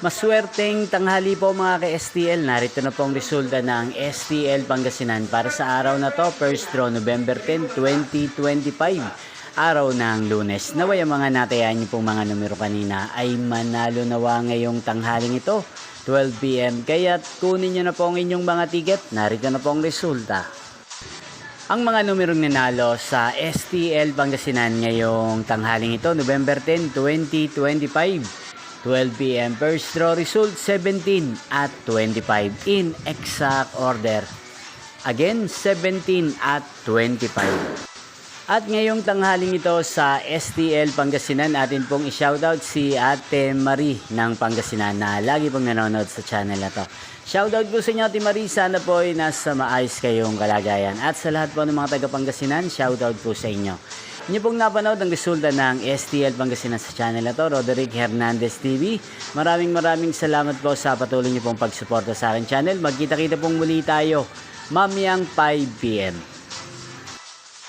Maswerteng tanghali po mga ka-STL. Narito na po ang resulta ng STL Pangasinan para sa araw na to, first draw November 10, 2025. Araw ng Lunes. Naway ang mga natayaan niyo pong mga numero kanina ay manalo nawa ngayong tanghaling ito, 12 PM. Kaya kunin niyo na po ang inyong mga ticket. Narito na po ang resulta. Ang mga numerong nanalo sa STL Pangasinan ngayong tanghaling ito, November 10, 2025. 12 PM. First draw result 17 at 25 in exact order. Again, 17 at 25. At ngayong tanghaling ito sa STL Pangasinan, atin pong i-shoutout si Ate Marie ng Pangasinan na lagi pong nanonood sa channel na to. Shoutout po sa inyo Ate Marie, sana po ay nasa maayos kayong kalagayan. At sa lahat po ng mga taga Pangasinan, shoutout po sa inyo. Inyo pong napanood ang resulta ng STL Pangasinan sa channel na to, Roderick Hernandez TV. Maraming salamat po sa patuloy niyo pong pagsuporta sa aking channel. Magkita-kita pong muli tayo mamayang 5 PM.